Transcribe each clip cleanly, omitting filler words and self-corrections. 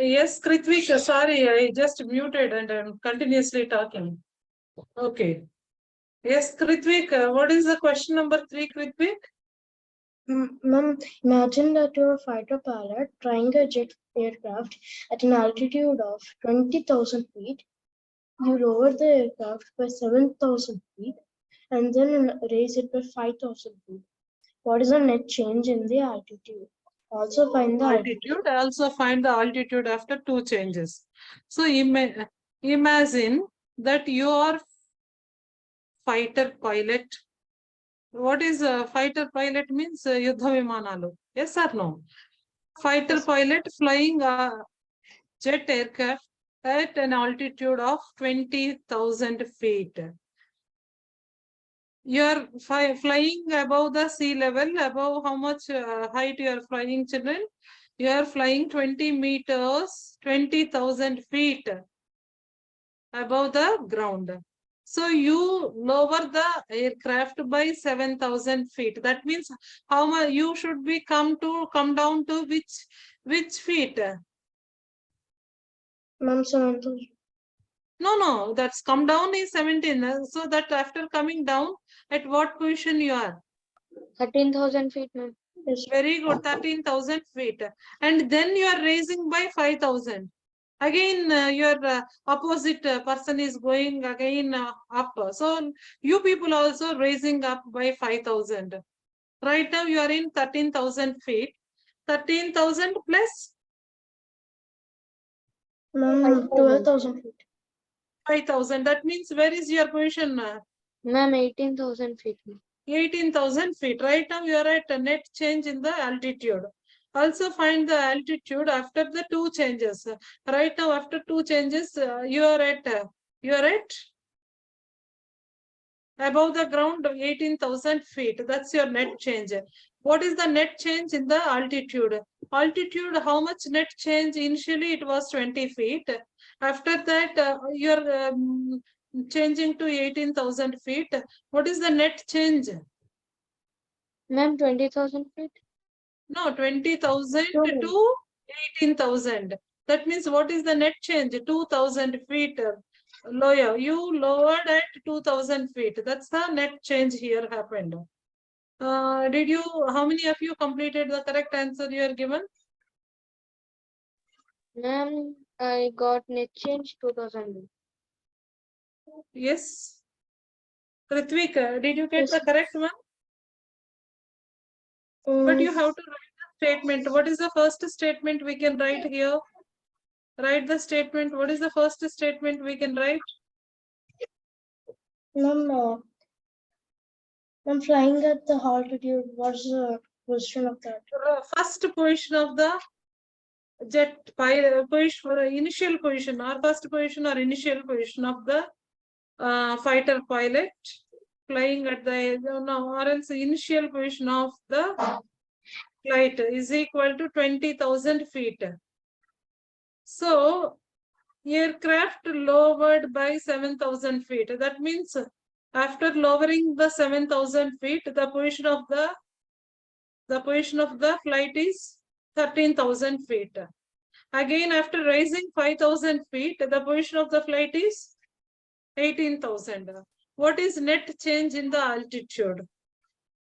Yes, Kritvik, sorry, I just muted and I'm continuously talking. Okay. Yes, Kritvik, what is the question number 3, Kritvik? Ma'am, imagine that you're a fighter pilot flying a jet aircraft at an altitude of 20,000 feet. You lower the aircraft by 7,000 feet and then raise it by 5,000 feet. What is the net change in the altitude? Also find the Altitude. I also find the altitude after 2 changes. So imagine that you are fighter pilot. What is a fighter pilot means? Yuddha vimanalu. Yes or no? Fighter pilot flying a jet aircraft at an altitude of 20,000 feet. You are flying above the sea level. Above how much height you are flying, children? You are flying 20 meters, 20,000 feet above the ground. So you lower the aircraft by 7,000 feet. That means how much you should be come down to which feet? Ma'am, 7,000. No, that's come down is 17. So that after coming down, at what position you are? 13,000 feet, ma'am. Yes. Very good, 13,000 feet. And then you are raising by 5,000. Again, your opposite person is going again up. So you people also raising up by 5,000. Right now you are in 13,000 feet. 13,000 plus? Ma'am, 12,000 feet. 5,000. That means where is your position? Ma'am, 18,000 feet. 18,000 feet. Right now you are at a net change in the altitude. Also find the altitude after the 2 changes. Right now after 2 changes, you are at above the ground 18,000 feet. That's your net change. What is the net change in the altitude? Altitude, how much net change? Initially it was 20 feet. After that, you're changing to 18,000 feet. What is the net change? Ma'am, 20,000 feet. No, 20,000 to 18,000. That means what is the net change? 2,000 feet lower. You lowered at 2,000 feet. That's the net change here happened. How many of you completed the correct answer you are given? Ma'am, I got net change 2,000. Yes. Kritvik, did you get Yes. the correct one? But you have to write the statement. What is the first statement we can write here? Write the statement. What is the first statement we can write? Ma'am, I'm flying at the altitude. What's the position of that? First position of the jet position, initial position or first position or initial position of the fighter pilot flying at the no, or else initial position of the flight is equal to 20,000 feet. So aircraft lowered by 7,000 feet. That means after lowering the 7,000 feet, the position of the flight is 13,000 feet. Again, after raising 5,000 feet, the position of the flight is 18,000. What is net change in the altitude?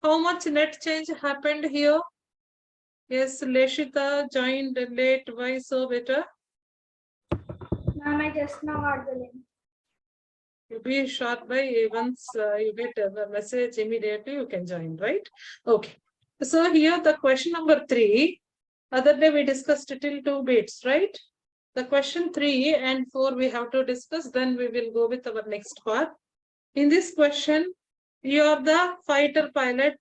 How much net change happened here? Yes, Leshita joined late. Why so better? Ma'am, I just now got the link. You be short by once you get the message immediately, you can join, right? Okay. So here the question number 3. Other day we discussed till 2 bits, right? The question 3 and 4 we have to discuss, then we will go with our next part. In this question, you are the fighter pilot.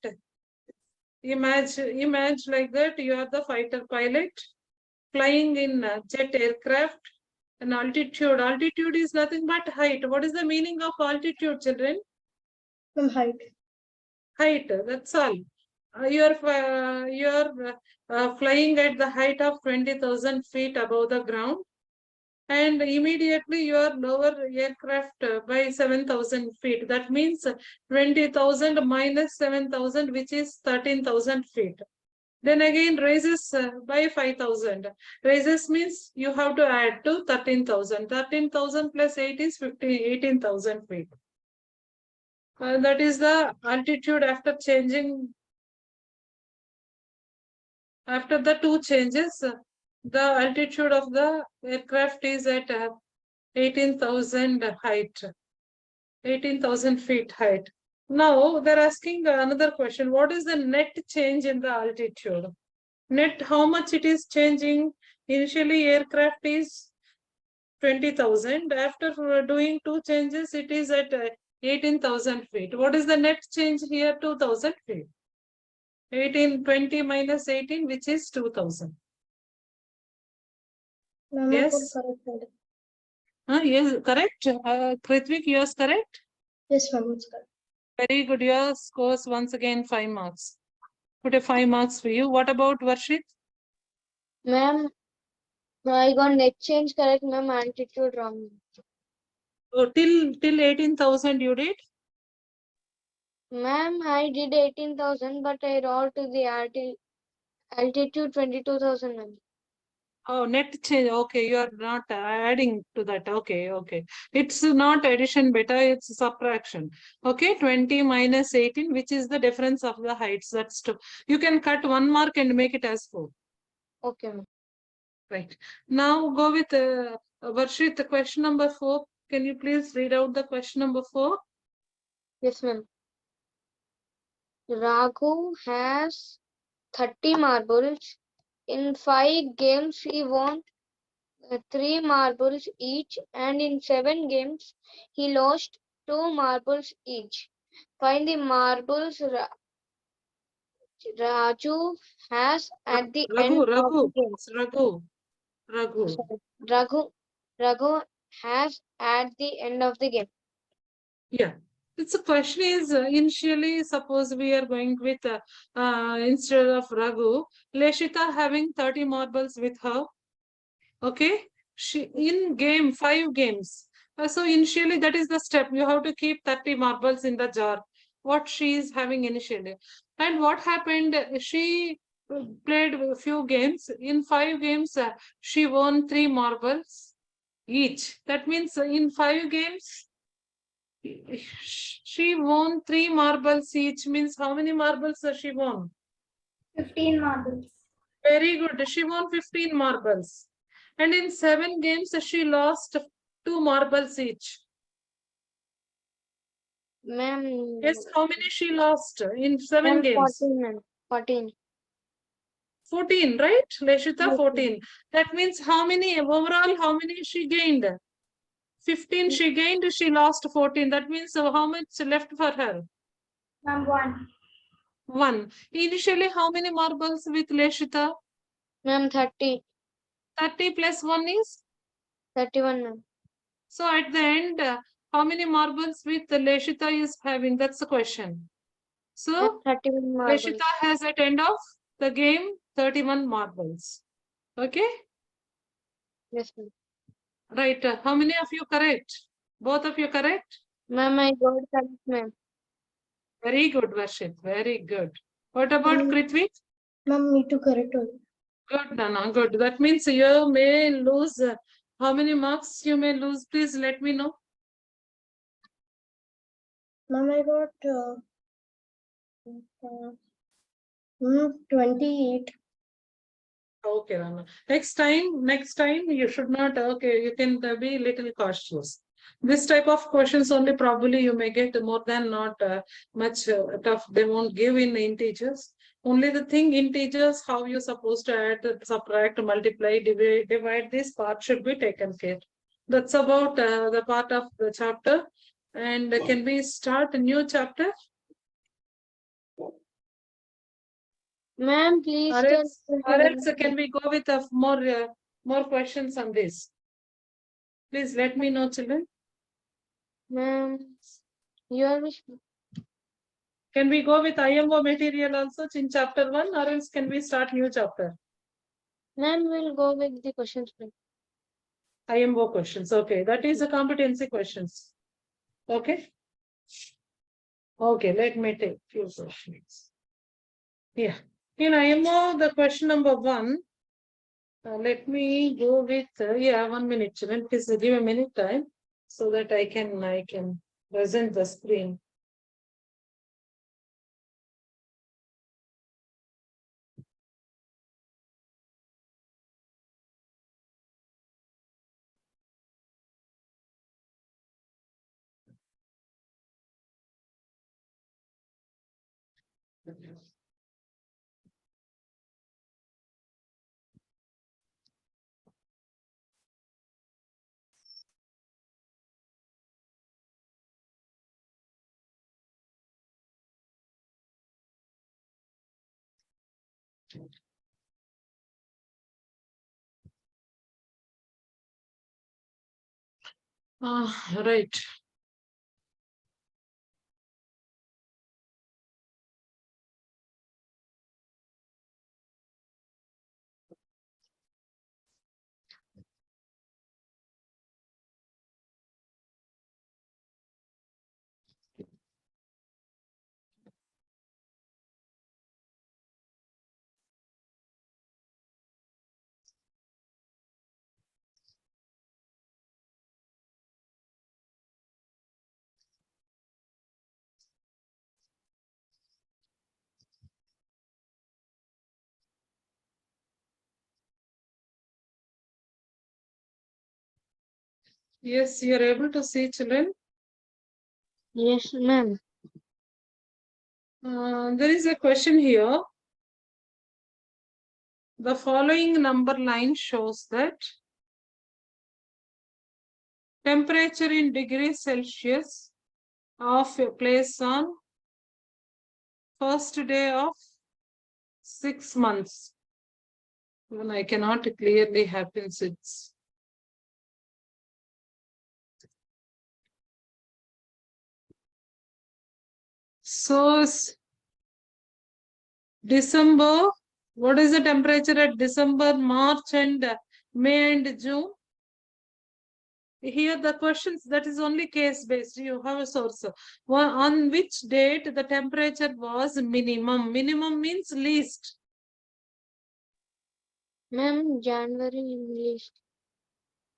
Imagine like that, you are the fighter pilot flying in jet aircraft. And altitude is nothing but height. What is the meaning of altitude, children? From height. Height, that's all. You are flying at the height of 20,000 feet above the ground, and immediately you are lower aircraft by 7,000 feet. That means 20,000 minus 7,000, which is 13,000 feet. Then again raises by 5,000. Raises means you have to add to 13,000. 13,000 plus 8 is 18,000 feet. That is the altitude after changing. After the two changes, the altitude of the aircraft is at 18,000 height. 18,000 feet height. Now they're asking another question. What is the net change in the altitude? Net, how much it is changing? Initially, aircraft is 20,000. After doing two changes, it is at 18,000 feet. What is the net change here? 2,000 feet. 20 minus 18, which is 2,000. Ma'am, I got Yes. correct. Yes, correct. Kritvik, yours correct? Yes, ma'am, it's correct. Very good. Your scores once again 5 marks. Put a 5 marks for you. What about Varshit? Ma'am, I got net change correct, ma'am, altitude wrong. Oh, till 18,000 you did? Ma'am, I did 18,000, but I wrote to the altitude 22,000, ma'am. Oh, net change. Okay, you are not adding to that. Okay, okay. It's not addition beta, it's subtraction. Okay, 20 minus 18, which is the difference of the heights. That's true. You can cut 1 mark and make it as 4. Okay, ma'am. Right. Now go with Varshit, the question number 4. Can you please read out the question number 4? Yes, ma'am. Raghu has 30 marbles. In 5 games, he won 3 marbles each, and in 7 games, he lost 2 marbles each. Find the marbles Raju has at the end of the game. Raghu. Sorry, Raghu has at the end of the game. Yeah. It's a question is initially suppose we are going with instead of Raghu, Leshita having 30 marbles with her. Okay. She in game 5 games. So initially that is the step. You have to keep 30 marbles in the jar. What she is having initially. And what happened? She played a few games. In 5 games, she won 3 marbles each. That means in 5 games, she won 3 marbles each. Means how many marbles she won? 15 marbles. Very good. She won 15 marbles. And in 7 games, she lost 2 marbles each. Ma'am. Yes, how many she lost in 7 games? 14, ma'am. 14. 14, right? Leshita, Yes, 14. That means how many overall, how many she gained? 15 she gained, she lost 14. That means how much left for her? Ma'am, 1. 1. Initially, how many marbles with Leshita? Ma'am, 30. 30 plus 1 is? 31, ma'am. So at the end, how many marbles with Leshita is having? That's the question. So 31 marbles. Leshita has at end of the game 31 marbles. Okay? Yes, ma'am. Right. How many of you correct? Both of you correct? Ma'am, I got correct, ma'am. Very good, Varshit. Very good. What about Kritvik? Ma'am, me too correct only. Good, Nana. Good. That means you may lose. How many marks you may lose? Please let me know. Ma'am, I got 28. Okay, Rana. Next time you should not. Okay, you can be little cautious. This type of questions only probably you may get more than not much tough. They won't give in integers. Only the thing integers, how you supposed to add, subtract, multiply, divide this part should be taken care. That's about the part of the chapter. And can we start a new chapter? Ma'am, please Or tell else, can we go with more questions on this? Please let me know, children. Ma'am, your wish. Can we go with IMO material also in chapter 1, or else can we start new chapter? Ma'am, we'll go with the questions, please. IMO questions. Okay, that is a competency questions. Okay. Okay, let me take few questions. Yeah. In IMO, the question number 1, let me go with, 1 minute, children. Please give a minute time so that I can present the screen. Right. Yes, you are able to see, children. Yes, ma'am. There is a question here. The following number line shows that temperature in degrees Celsius of a place on first day of 6 months. Even I cannot clearly happens. It's so December. What is the temperature at December, March, and May and June? Here the questions, that is only case based. You have a source. On which date the temperature was minimum? Minimum means least. Ma'am, January English.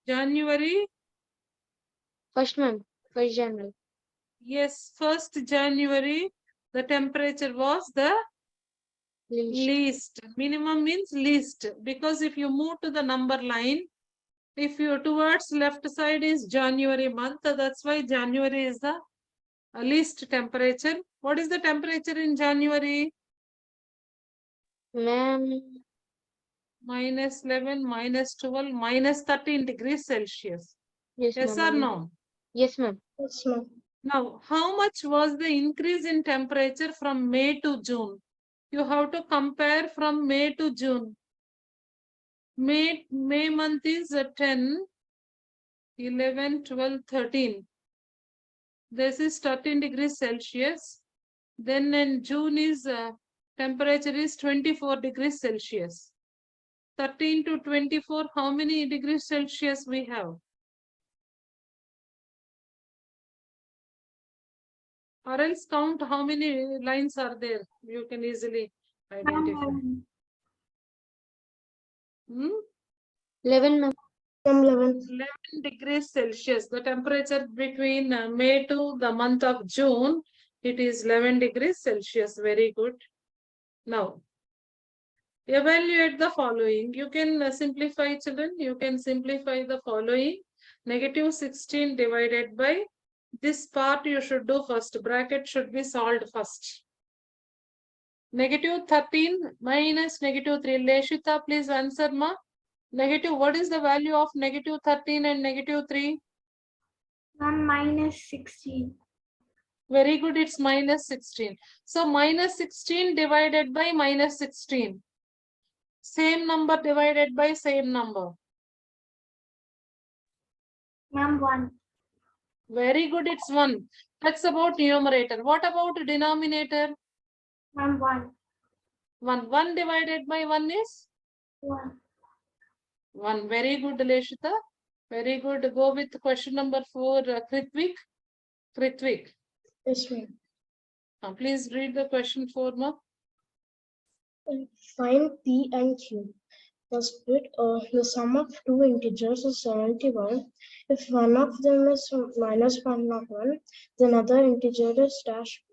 January. First, ma'am. 1st January. Yes, 1st January. The temperature was the least. Minimum means least. Because if you move to the number line, if you towards left side is January month, that's why January is the least temperature. What is the temperature in January? Ma'am. -11, -12, -13 degrees Celsius. Yes, Yes ma'am. or no? Yes, ma'am. Yes, ma'am. Now, how much was the increase in temperature from May to June? You have to compare from May to June. May month is 10, 11, 12, 13. This is 13 degrees Celsius. Then in June is temperature is 24 degrees Celsius. 13 to 24, how many degrees Celsius we have? Or else count how many lines are there. You can easily identify. 11, ma'am. 11. 11 degrees Celsius. The temperature between May to the month of June, it is 11 degrees Celsius. Very good. Now, evaluate the following. You can simplify, children. You can simplify the following. -16 divided by this part you should do first. Bracket should be solved first. -13 minus -3. Leshita, please answer, ma. What is the value of -13 and -3? Ma'am, -16. Very good, it's -16. So -16 divided by -16. Same number divided by same number. Ma'am, 1. Very good, it's 1. That's about numerator. What about denominator? Ma'am, 1. 1. 1 divided by 1 is? 1. 1. Very good, Leshita. Very good. Go with question number 4, Kritvik. Kritvik. Yes, ma'am. Please read the question 4, ma. Find P and Q. The sum of two integers is 71. If one of them is minus 101, then other integer is dash.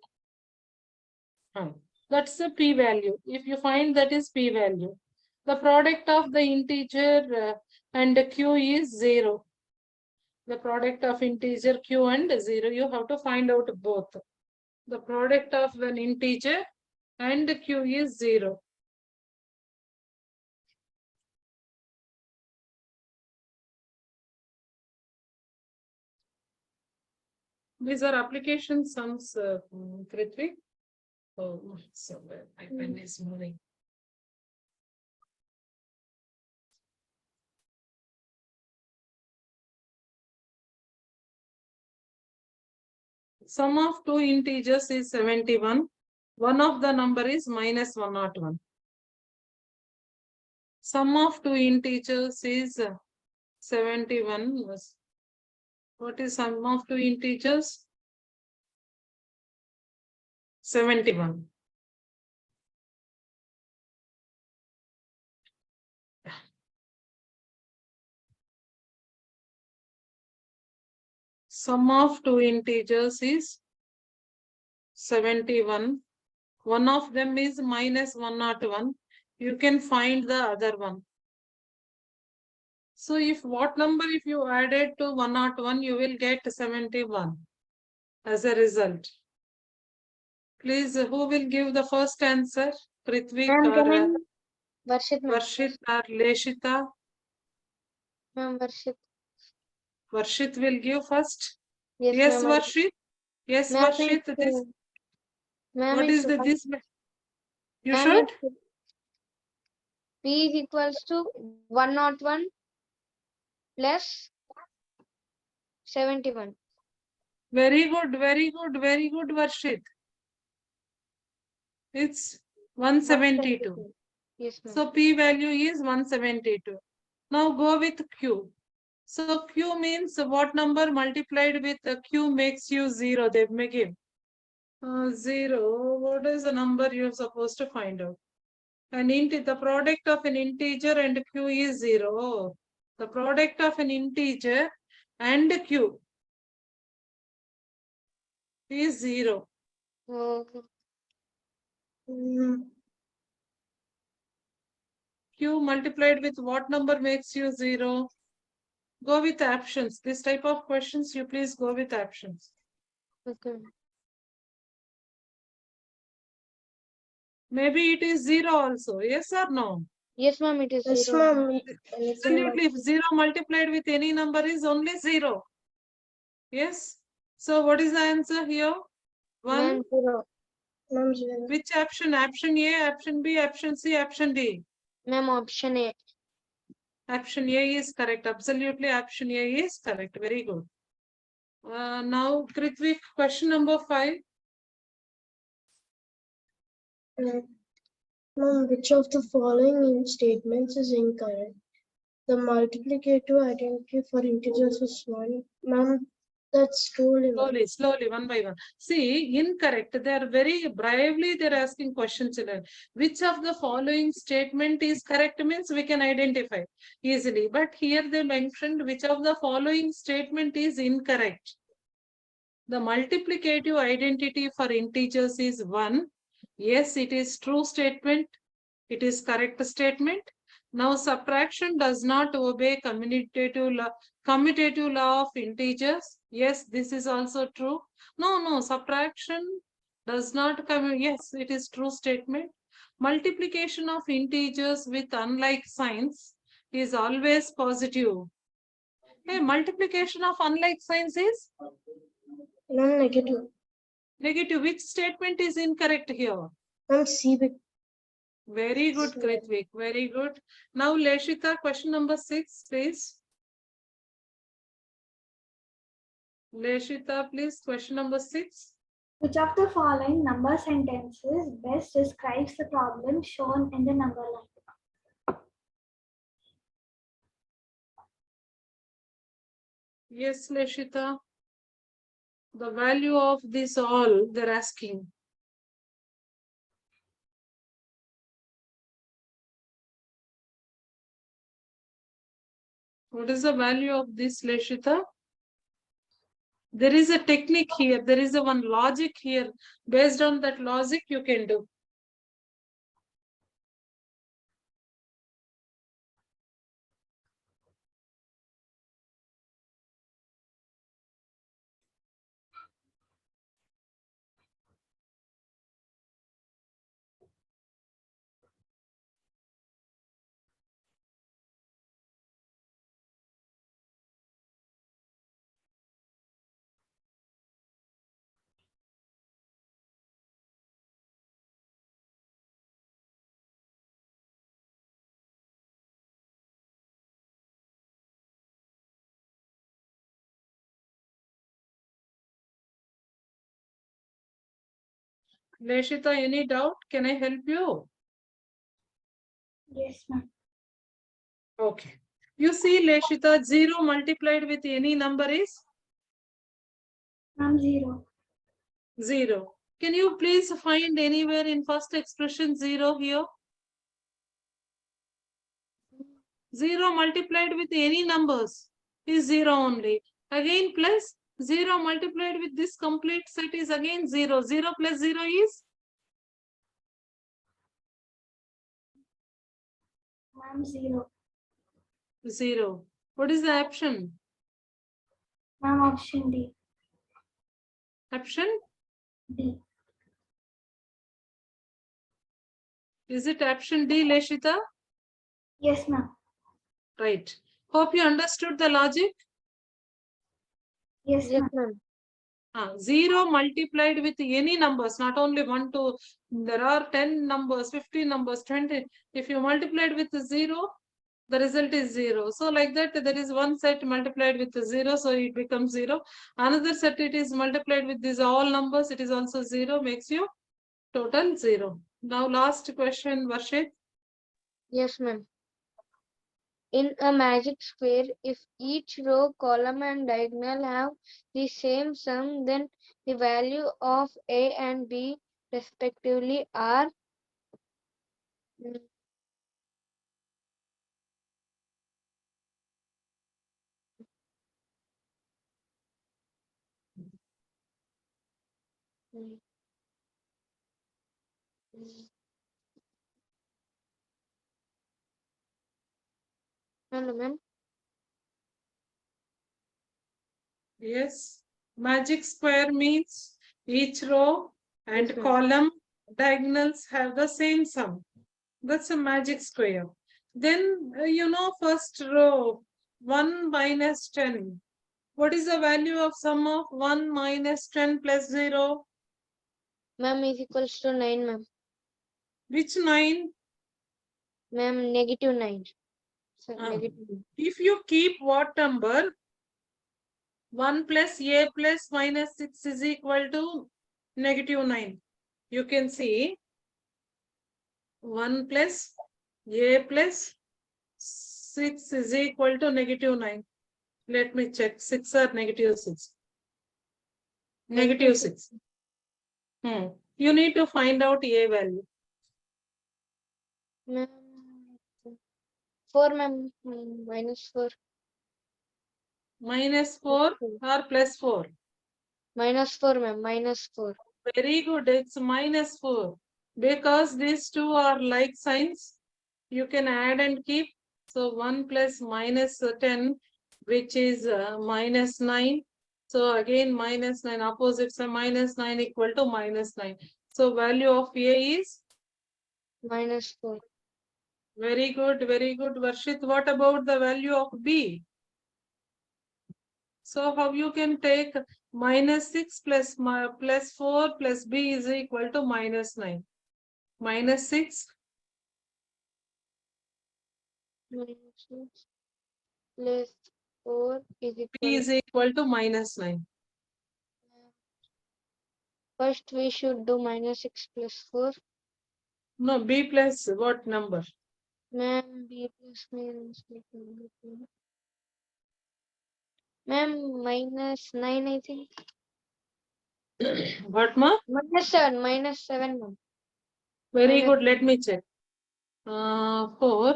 That's the p-value. If you find that is p-value, the product of the integer and q is 0. The product of integer q and 0, you have to find out both. The product of an integer and q is 0. These are application sums, Prithvi. Oh, so my pen is moving. Sum of two integers is 71. One of the number is minus 101. Sum of two integers is 71. What is sum of two integers? 71. Sum of two integers is 71. One of them is minus 101. You can find the other one. So if what number if you added to 101, you will get 71 as a result. Please, who will give the first answer? Prithvi or Varshit, ma'am. Varshit or Leshita? Ma'am, Varshit. Varshit will give first. Yes, Yes, ma'am. Varshit. Yes, Ma'am, Varshit. This. Ma'am, What is the it's this? You ma'am, should. P is equals to 101 plus 71. Very good, very good, very good, Varshit. It's 172. Yes, ma'am. So P value is 172. Now go with Q. So Q means what number multiplied with Q makes you 0. They may give 0. What is the number you're supposed to find out? The product of an integer and Q is 0. Oh, the product of an integer and Q is 0. Okay. Q multiplied with what number makes you 0? Go with options. This type of questions, you please go with options. Okay. Maybe it is 0 also. Yes or no? Yes, ma'am, it is Yes, 0. ma'am. Absolutely. If 0 multiplied with any number is only 0. Yes. So what is the answer here? 1. Ma'am, 0. Ma'am, 0. Which option? Option A, option B, option C, option D. Ma'am, option A. Option A is correct. Absolutely, option A is correct. Very good. Now, Kritvik, question number 5. Ma'am, which of the following statements is incorrect? The multiplicative identity for integers is 1. Ma'am, that's true. Slowly, one by one. See, incorrect. They are very bravely, they're asking questions. Which of the following statement is correct means we can identify easily. But here they mentioned which of the following statement is incorrect. The multiplicative identity for integers is 1. Yes, it is true statement. It is correct statement. Now, subtraction does not obey commutative law of integers. Yes, this is also true. No, subtraction does not come. Yes, it is true statement. Multiplication of integers with unlike signs is always positive. Hey, multiplication of unlike signs is Non-negative. negative. Which statement is incorrect here? Ma'am, C. Very good, Kritvik. Very good. Now, Leshita, question number 6, please. Leshita, please, question number 6. Which of the following number sentences best describes the problem shown in the number line? Yes, Leshita. The value of this all they're asking. What is the value of this, Leshita? There is a technique here. There is a one logic here. Based on that logic, you can do. Leshita, any doubt? Can I help you? Yes, ma'am. Okay. You see, Leshita, 0 multiplied with any number is Ma'am, 0. 0. Can you please find anywhere in first expression 0 here? 0 multiplied with any numbers is 0 only. Again plus 0 multiplied with this complete set is again 0. 0 plus 0 is? Ma'am, 0. 0. What is the option? Ma'am, option D. Option? D. Is it option D, Leshita? Yes, ma'am. Right. Hope you understood the logic. Yes, Yes, ma'am. ma'am. 0 multiplied with any numbers, not only 1, 2, there are 10 numbers, 15 numbers, 20. If you multiplied with 0, the result is 0. So like that, there is one set multiplied with 0, so it becomes 0. Another set, it is multiplied with these all numbers, it is also 0, makes you total 0. Now last question, Varshit. Yes, ma'am. In a magic square, if each row, column, and diagonal have the same sum, then the value of A and B respectively are hello, ma'am. Yes, magic square means each row and Yes, ma'am. column diagonals have the same sum. That's a magic square. Then, first row, 1 minus 10. What is the value of sum of 1 minus 10 plus 0? Ma'am is equals to 9, ma'am. Which 9? Ma'am, negative 9. So, Ah. negative 9. If you keep what number? 1 plus a plus minus 6 is equal to negative 9. You can see 1 plus a plus 6 is equal to negative 9. Let me check. 6 or negative 6? Negative 6. You need to find out a value. Ma'am, 4, ma'am. Minus 4. Minus 4 or plus 4? Minus 4, ma'am. Minus 4. Very good. It's minus 4. Because these two are like signs, you can add and keep. So 1 plus minus 10, which is minus 9. So again minus 9, opposites are minus 9 equal to minus 9. So value of A is? Minus 4. Very good, Varshit. What about the value of B? So how you can take minus 6 plus 4 plus B is equal to minus 9. Minus 6 Minus 6 plus 4 is B equal. is equal to minus 9. First, we should do minus 6 plus 4. No, B plus what number? Ma'am, B plus minus. Ma'am, minus 9, I think. What, ma? Minus 7. Minus 7, ma'am. Very Minus good. Let me check. 4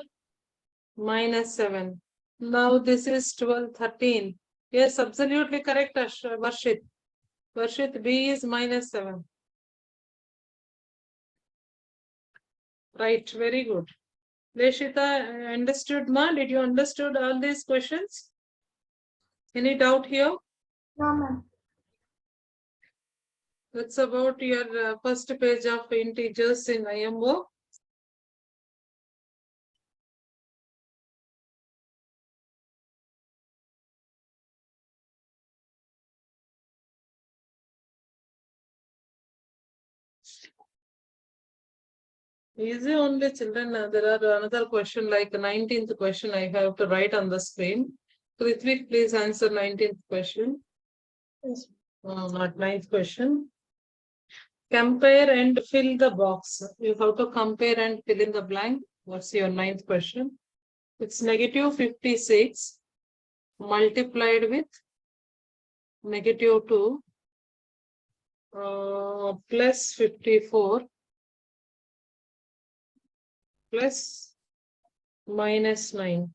minus 7. Now this is 12, 13. Yes, absolutely correct, Varshit. Varshit, B is -7. Right, very good. Leshita, understood, ma? Did you understood all these questions? Any doubt here? No, ma'am. That's about your first page of integers in IMO. Easy only, children. There are another question like 19th question I have to write on the screen. Prithvi, please answer 19th question. Yes. Not 9th question. Compare and fill the box. You have to compare and fill in the blank. What's your 9th question? It's -56 multiplied with -2 plus 54 plus -9.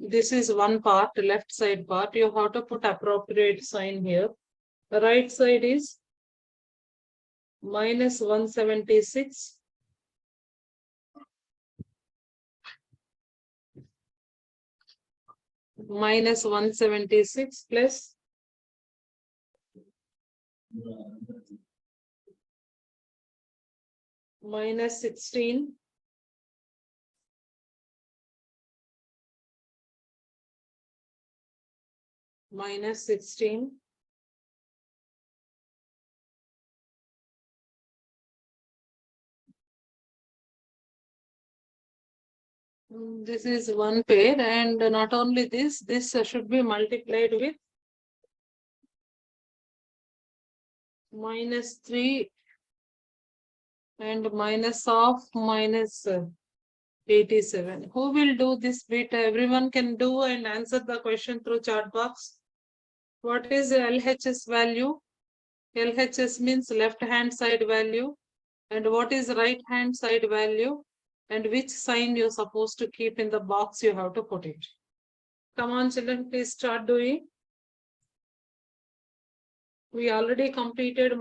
This is one part, left side part. You have to put appropriate sign here. The right side is -176 -176 plus -16 -16 This is one pair, and not only this should be multiplied with -3 and minus of -87. Who will do this bit? Everyone can do and answer the question through chat box. What is LHS value? LHS means left hand side value. And what is right hand side value? And which sign you're supposed to keep in the box, you have to put it. Come on, children, please start doing. We already completed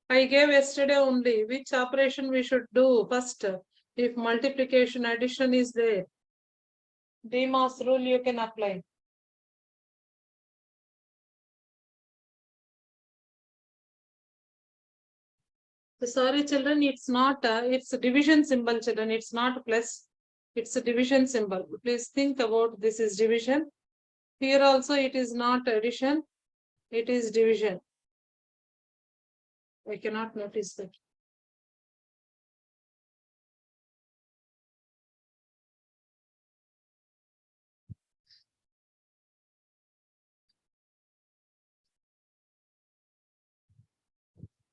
I gave yesterday only which operation we should do first. If multiplication addition is there, DMOS rule you can apply. Sorry, children, it's not, it's a division symbol, children. It's not plus, it's a division symbol. Please think about this is division. Here also it is not addition, it is division. I cannot notice that.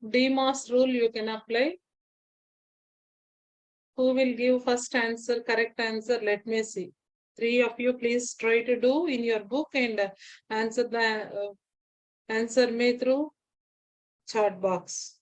DMOS rule you can apply. Who will give first answer, correct answer? Let me see. 3 of you, please try to do in your book and answer the answer me through chat box.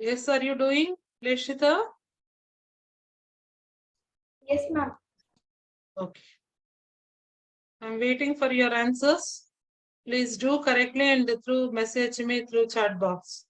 Yes, are you doing, Leshita? Yes, ma'am. Okay. I'm waiting for your answers. Please do correctly and through message me through chat box.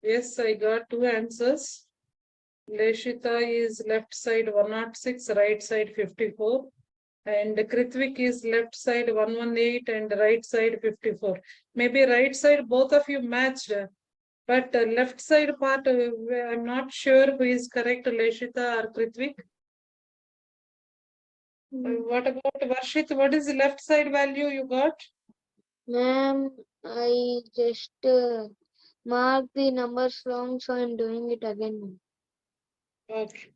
Yes, I got two answers. Leshita is left side 106, right side 54. And Kritvik is left side 118 and right side 54. Maybe right side both of you matched, but left side part, I'm not sure who is correct, Leshita or Kritvik. What about Varshit? What is the left side value you got? Ma'am, I just marked the numbers wrong, so I'm doing it again, ma'am. Okay.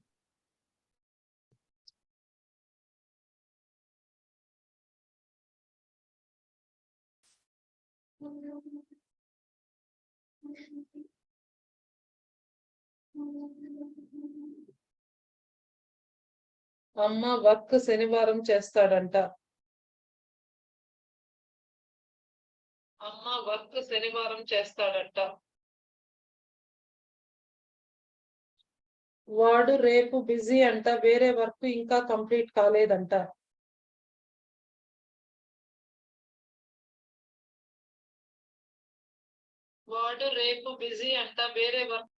అమ్మ work శనివారం చేస్తాడంట. అమ్మ work శనివారం చేస్తాడంట. వాడు రేపు busy అంట, వేరే వర్క్ ఇంకా కంప్లీట్ కాలేదంట. వాడు రేపు బిజీ అంట, వేరే work.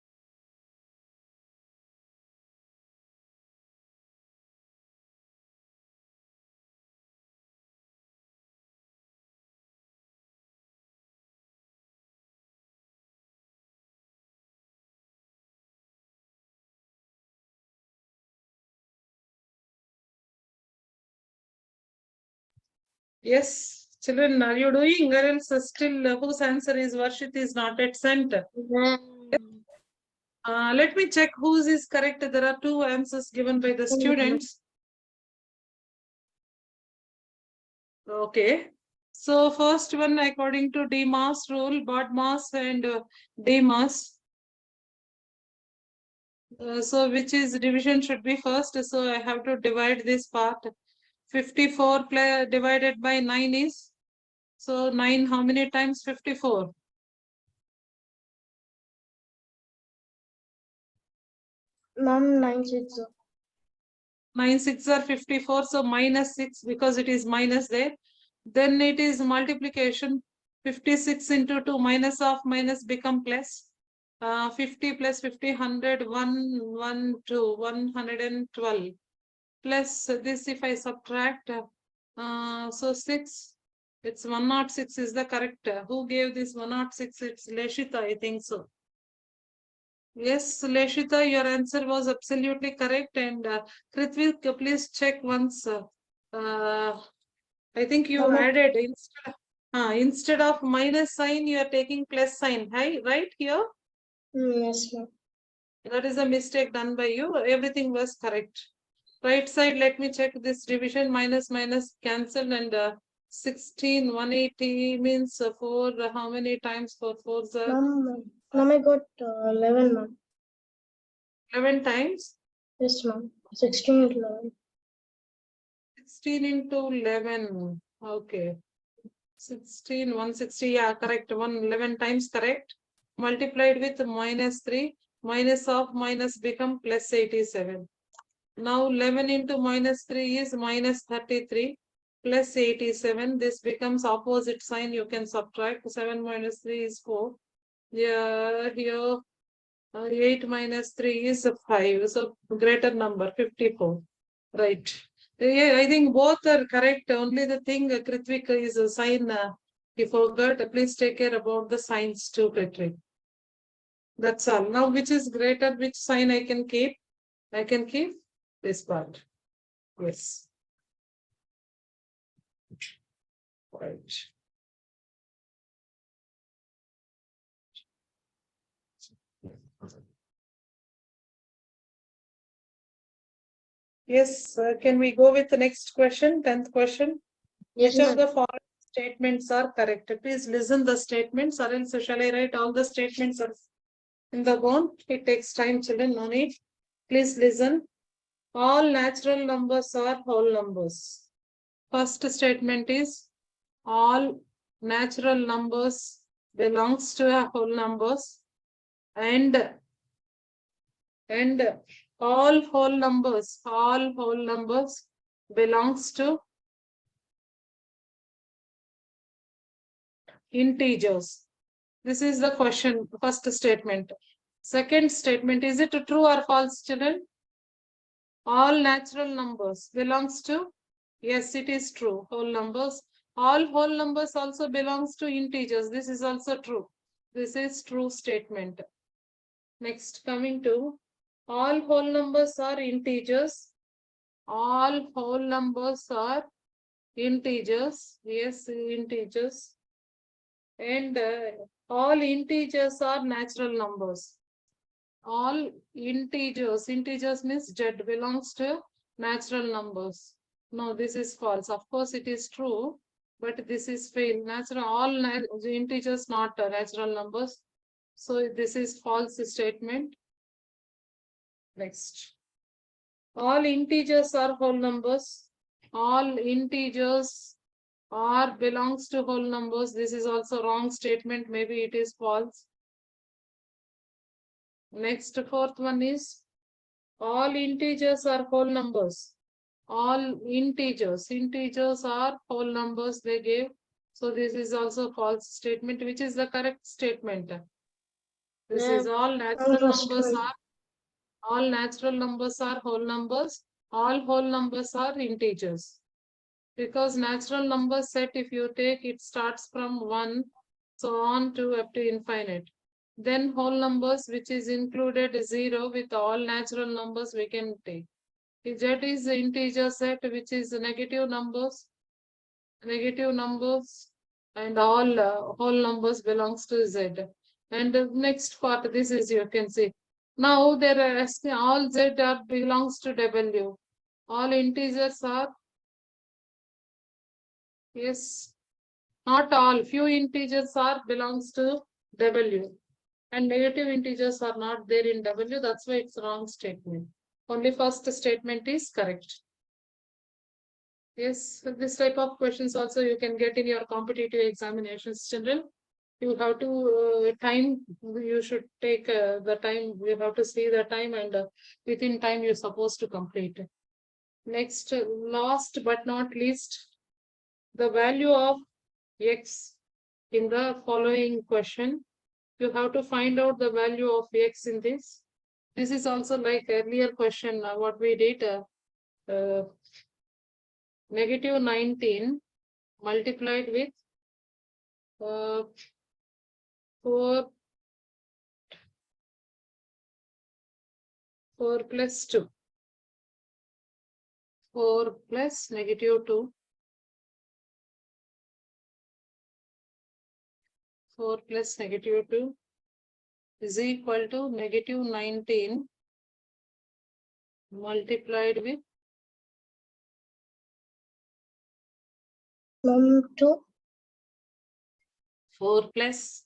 Yes, children, are you doing? Or else still whose answer is Varshit is not yet sent. Let me check whose is correct. There are two answers given by the students. Okay. So first one, according to DMAS rule, BODMAS and DMAS. So which is division should be first. So I have to divide this part. 54 divided by 9 is. So 9 how many times? 54. Ma'am, 9 6. 9 6 are 54. So minus 6 because it is minus there. Then it is multiplication. 56 into 2 minus of minus become plus. 50 plus 50, 100, 1, 1, 2, 112. Plus this if I subtract, so 6, it's 106 is the correct. Who gave this 106? It's Leshita, I think so. Yes, Leshita, your answer was absolutely correct. And Kritvik, please check once. I think you added instead of minus sign, you are taking plus sign. Right here? Yes, ma'am. That is a mistake done by you. Everything was correct. Right side, let me check this division. Minus cancel and 16 180 means 4. How many times for 4? Ma'am, I got 11, ma'am. 11 times. Yes, ma'am. 16 into 11. 16 into 11. Okay. 16 160. Yeah, correct. 11 times correct. Multiplied with minus 3. Minus of minus become plus 87. Now 11 into minus 3 is minus 33 plus 87. This becomes opposite sign. You can subtract. 7 minus 3 is 4. Yeah, here 8 minus 3 is 5. So greater number 54. Right. Yeah, I think both are correct. Only the thing Kritvik is a sign. He forgot. Please take care about the signs too, Kritvik. That's all. Now which is greater? Which sign I can keep? I can keep this part. Yes. Right. Yes, can we go with the next question, 10th question? Yes, Which of ma'am. the following statements are correct? Please listen the statements, or else shall I write all the statements in the board? It takes time, children, no need. Please listen. All natural numbers are whole numbers. First statement is all natural numbers belongs to a whole numbers, and all whole numbers belongs to integers. This is the question, first statement. Second statement, is it true or false, children? All natural numbers belongs to, yes, it is true, whole numbers. All whole numbers also belongs to integers. This is also true. This is true statement. Next, coming to all whole numbers are integers. All whole numbers are integers. Yes, integers. And all integers are natural numbers. All integers means Z belongs to natural numbers. No, this is false. Of course, it is true. but this is fail. Natural, all integers not natural numbers. So this is false statement. Next. All integers are whole numbers. All integers are belongs to whole numbers. This is also wrong statement. Maybe it is false. Next, fourth one is all integers are whole numbers. All integers are whole numbers they gave. So this is also false statement. Which is the correct statement? This is all natural numbers are whole numbers. All whole numbers are integers. Because natural number set, if you take, it starts from 1, so on to up to infinite. Then whole numbers, which is included 0 with all natural numbers we can take. If Z is the integer set, which is negative numbers, and all whole numbers belongs to Z. And the next part, this is, you can see. Now there are asking all Z are belongs to W. All integers are, yes, not all, few integers are belongs to W. And negative integers are not there in W. That's why it's wrong statement. Only first statement is correct. Yes, this type of questions also you can get in your competitive examinations, children. You have to time, you should take the time, you have to see the time, and within time you're supposed to complete. Next, last but not least, the value of X in the following question. You have to find out the value of X in this. This is also like earlier question, what we did, negative 19 multiplied with 4 plus 2. 4 plus negative 2. 4 plus negative 2 is equal to negative 19 multiplied with 2. 4 plus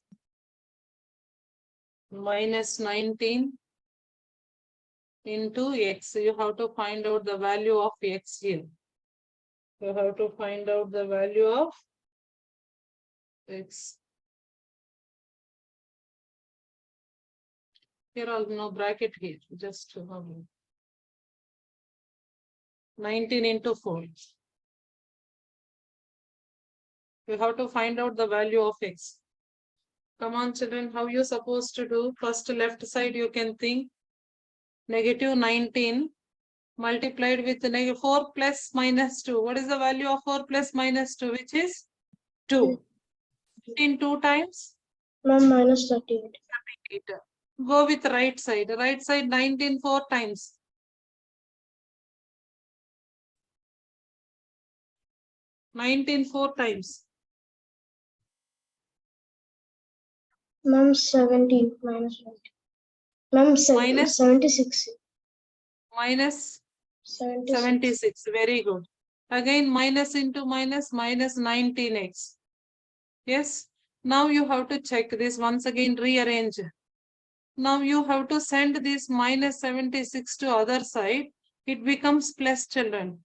minus 19 into X. You have to find out the value of X here. You have to find out the value of X. Here are no bracket here, just 19 into 4. You have to find out the value of X. Come on, children, how you supposed to do? First left side you can think. Negative 19 multiplied with negative 4 plus minus 2. What is the value of 4 plus minus 2? Which is 2. In 2 times? Minus 38. 38. Go with right side. Right side 19 4 times. 19 4 times. 17 minus 1. 76. Minus 76. 76. Very good. Again, minus into minus, minus 19x. Yes. Now you have to check this once again, rearrange. Now you have to send this minus 76 to other side. It becomes plus, children.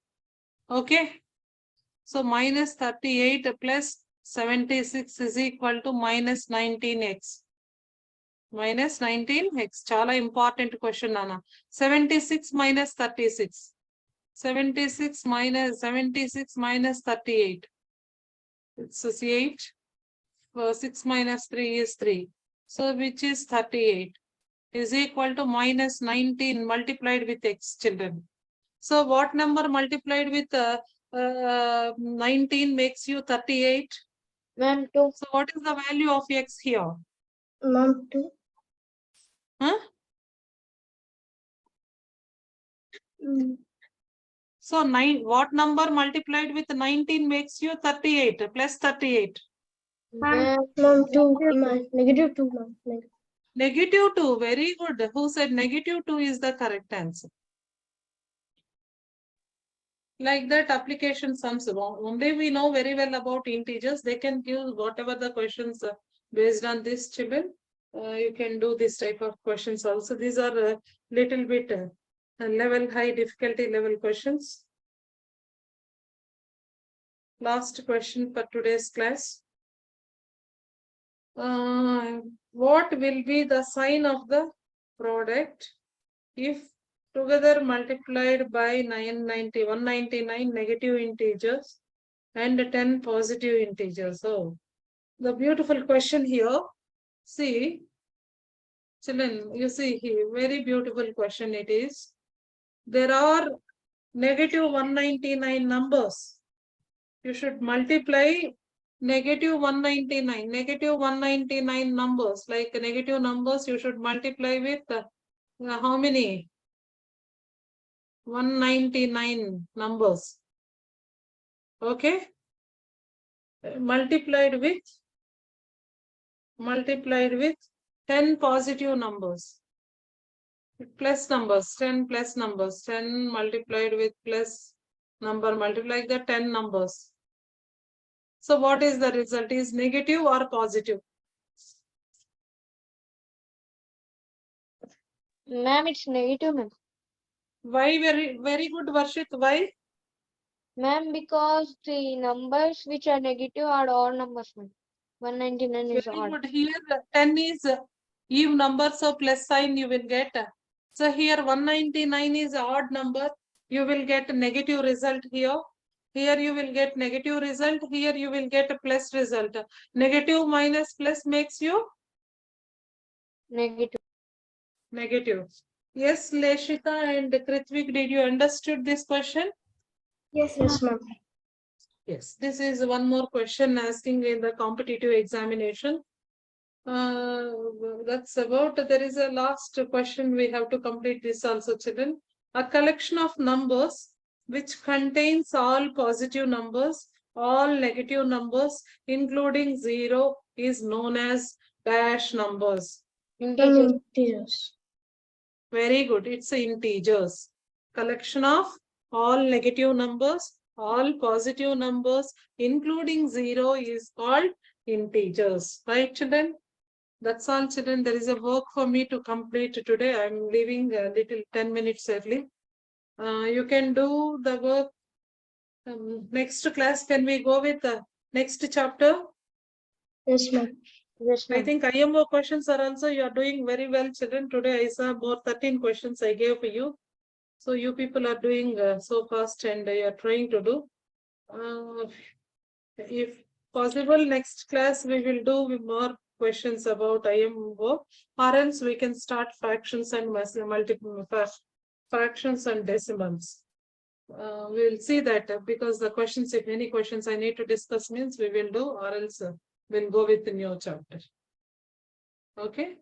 Okay. So minus 38 plus 76 is equal to minus 19x. Minus 19x. Chala important question, Nana. 76 minus 36. 76 minus 38. It's 8. 6 minus 3 is 3. So which is 38 is equal to minus 19 multiplied with x, children. So what number multiplied with 19 makes you 38? Ma'am, 2. So what is the value of x here? 2. Huh? So what number multiplied with 19 makes you 38 plus 38? Ma'am, 2. Negative 2. Negative 2. Very good. Who said negative 2 is the correct answer? Like that, application sums. Only we know very well about integers. They can give whatever the questions based on this, children. You can do this type of questions also. These are a little bit level high difficulty level questions. Last question for today's class. What will be the sign of the product if together multiplied by 199 negative integers and 10 positive integers? So the beautiful question here, see, children, you see here, very beautiful question it is. There are negative 199 numbers. You should multiply negative 199 numbers, like negative numbers you should multiply with how many? 199 numbers. Okay, multiplied with 10 positive numbers, plus numbers, 10 plus numbers, 10 multiplied with plus number, multiply the 10 numbers. So what is the result? Is negative or positive? Ma'am, it's negative, ma'am. Why? Very good, Varshit. Why? Ma'am, because the numbers which are negative are odd numbers, ma'am. 199 is Very odd. good. Here 10 is even number, so plus sign you will get. So here 199 is odd number. You will get negative result here. Here you will get negative result. Here you will get a plus result. Negative minus plus makes you Negative. negative. Yes, Leshika and Kritvik, did you understood this question? Yes, Yes, ma'am. ma'am. Yes, this is one more question asking in the competitive examination. That's about, there is a last question we have to complete this also, children. A collection of numbers which contains all positive numbers, all negative numbers, including 0, is known as dash numbers. Integers. Integers. Very good. It's integers. Collection of all negative numbers, all positive numbers, including 0, is called integers. Right, children? That's all, children. There is a work for me to complete today. I'm leaving a little 10 minutes early. You can do the work. Next class, can we go with the next chapter? Yes, ma'am. Yes, I ma'am. think IMO questions are also, you are doing very well, children. Today I saw more 13 questions I gave for you. So you people are doing so fast and you are trying to do. If possible, next class we will do more questions about IMO, or else we can start fractions and multiple fractions and decimals. We'll see that because the questions, if any questions I need to discuss means we will do, or else we'll go with the new chapter. Okay.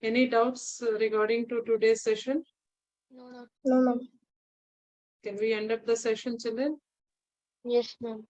Any doubts regarding to today's session? No. No, ma'am. Can we end up the session, children? Yes, ma'am.